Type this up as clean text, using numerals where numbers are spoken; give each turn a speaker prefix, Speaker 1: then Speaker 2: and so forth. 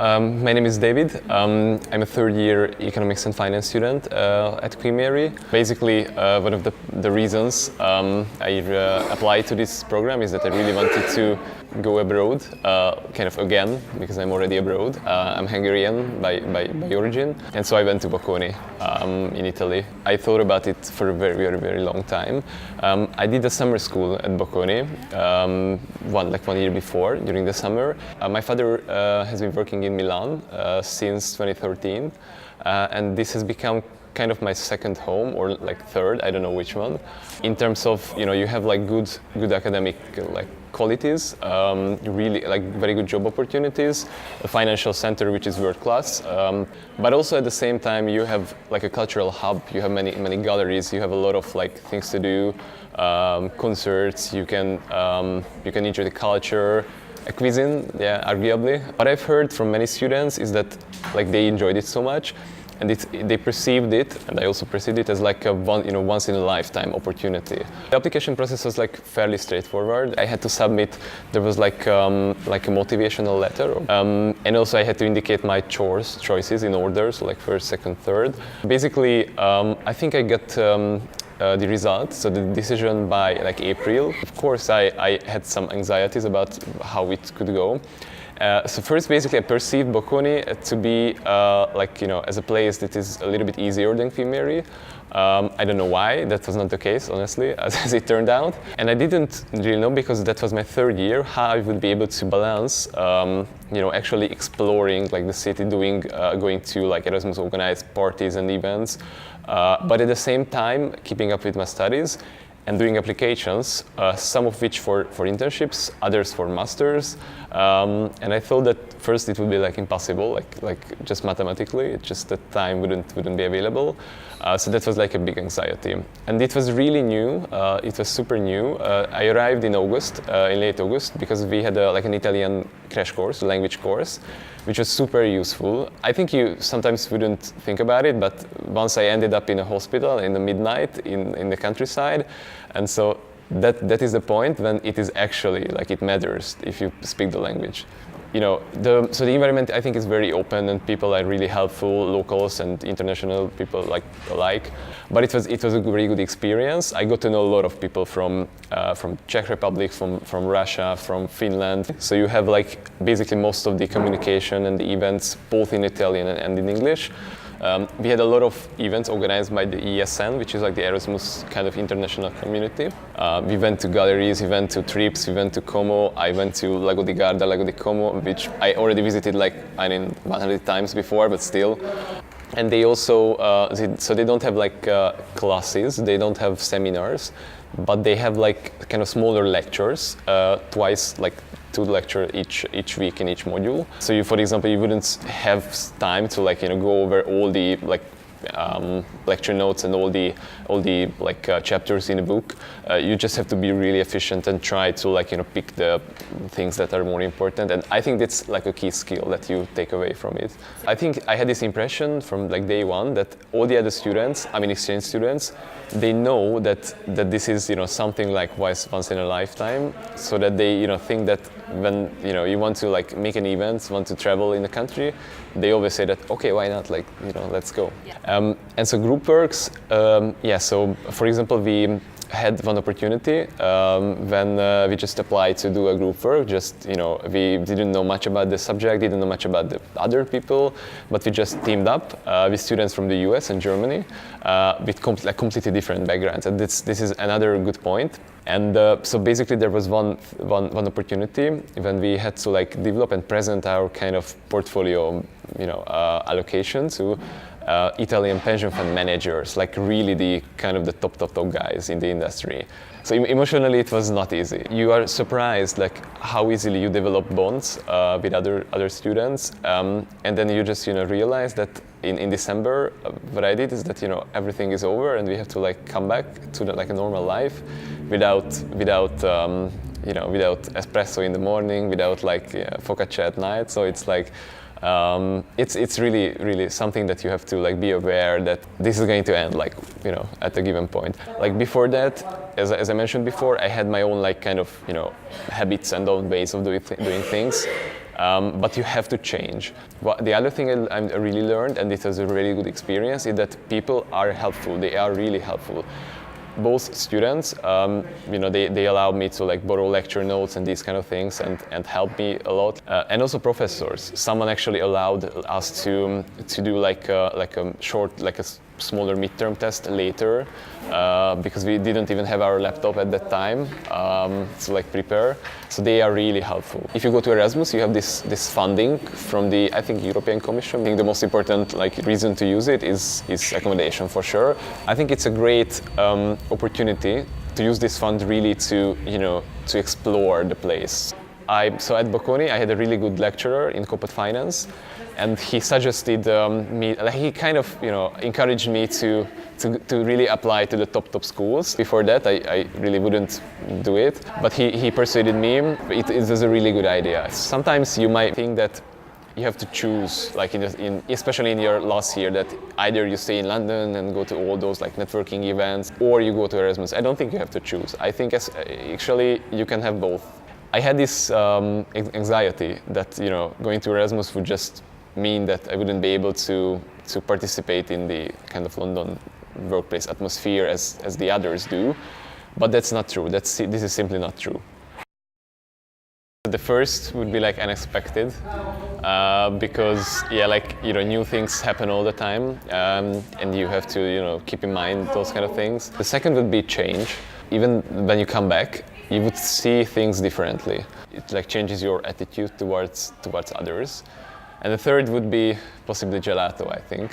Speaker 1: My name is David. I'm a third-year economics and finance student at Quen Mary. Basically, one of the reasons I applied to this program is that I really wanted to go abroad, kind of again, because I'm already abroad. I'm Hungarian by origin, and so I went to Bocconi in Italy. I thought about it for a very long time. I did a summer school at Bocconi, one year before, during the summer. My father has been working in Milan since 2013, and this has become kind of my second home, or like third, I don't know which one. In terms of, you have like good academic qualities, really like very good job opportunities, a financial center which is world class, but also at the same time you have like a cultural hub. You have many galleries. You have a lot of like things to do, concerts. You can enjoy the culture. A cuisine, yeah, arguably. What I've heard from many students is that like they enjoyed it so much, and they perceived it, and I also perceived it as like a once in a lifetime opportunity. The application process was like fairly straightforward. I had to submit. There was like a motivational letter, and also I had to indicate my choices in order, so like first, second, third. Basically, I think I got the results, so the decision by like April. Of course, I had some anxieties about how it could go. So first, basically, I perceived Bocconi to be as a place that is a little bit easier than Quen Mary. I don't know why that was not the case, honestly, as it turned out. And I didn't really know, because that was my third year, how I would be able to balance, actually exploring like the city, going to like Erasmus organized parties and events, but at the same time keeping up with my studies and doing applications, some of which for internships, others for masters. And I thought that first it would be like impossible, like just mathematically, it's just that time wouldn't be available. So that was like a big anxiety. And it was really new, it was super new. I arrived in August, in late August, because we had an Italian crash course, language course, which was super useful. I think you sometimes wouldn't think about it, but once I ended up in a hospital in the midnight in the countryside, and so that is the point when it is actually like it matters if you speak the language. So the environment, I think, is very open, and people are really helpful, locals and international people alike. But it was a very good experience. I got to know a lot of people from Czech Republic, from Russia, from Finland. So you have like basically most of the communication and the events both in Italian and in English. We had a lot of events organized by the ESN, which is like the Erasmus kind of international community. We went to galleries, we went to trips, we went to Como. I went to Lago di Garda, Lago di Como, which I already visited 100 times before, but still. And they also, so they don't have like classes, they don't have seminars, but they have like kind of smaller lectures, twice, like 2 lectures each week in each module. So you, for example, you wouldn't have time to go over all the lecture notes and all the chapters in a book. You just have to be really efficient and try to pick the things that are more important. And I think that's like a key skill that you take away from it. I think I had this impression from like day one that all the other students, exchange students, they know that this is something like once in a lifetime, so that they think that when you want to like make an event, want to travel in the country, they always say that, okay, why not, let's go. Yeah. And so group works, so for example, we had one opportunity when we just applied to do a group work. We didn't know much about the subject, didn't know much about the other people, but we just teamed up with students from the US and Germany with completely different backgrounds. And this is another good point. And so basically there was one opportunity when we had to develop and present our kind of portfolio, allocation to Italian pension fund managers, like really the kind of the top guys in the industry. So emotionally it was not easy. You are surprised how easily you develop bonds with other students, and then you just realize that in December what I did is that everything is over and we have to come back to a normal life without espresso in the morning, without focaccia at night. So it's it's really something that you have to be aware that this is going to end at a given point. Before that, as I mentioned before, I had my own kind of habits and own ways of doing things. but you have to change. The other thing I really learned, and this was a really good experience, is that people are helpful. They are really helpful. Both students, they allow me to like borrow lecture notes and these kind of things and help me a lot. And also professors. Someone actually allowed us to do like a short, like a smaller midterm test later because we didn't even have our laptop at that time to like prepare. So they are really helpful. If you go to Erasmus, you have this funding from the, I think, European Commission. I think the most important like reason to use it is accommodation for sure. I think it's a great opportunity to use this fund really to explore the place. So at Bocconi, I had a really good lecturer in corporate finance, and he suggested me. Like he kind of encouraged me to really apply to the top schools. Before that, I really wouldn't do it, but he persuaded me. It is a really good idea. Sometimes you might think that you have to choose, like especially in your last year, that either you stay in London and go to all those like networking events, or you go to Erasmus. I don't think you have to choose. I think actually you can have both. I had this anxiety that going to Erasmus would just mean that I wouldn't be able to participate in the kind of London workplace atmosphere as the others do, but that's not true. This is simply not true. The first would be like unexpected because new things happen all the time and you have to keep in mind those kind of things. The second would be change. Even when you come back, you would see things differently. It like changes your attitude towards others. And the third would be possibly gelato, I think.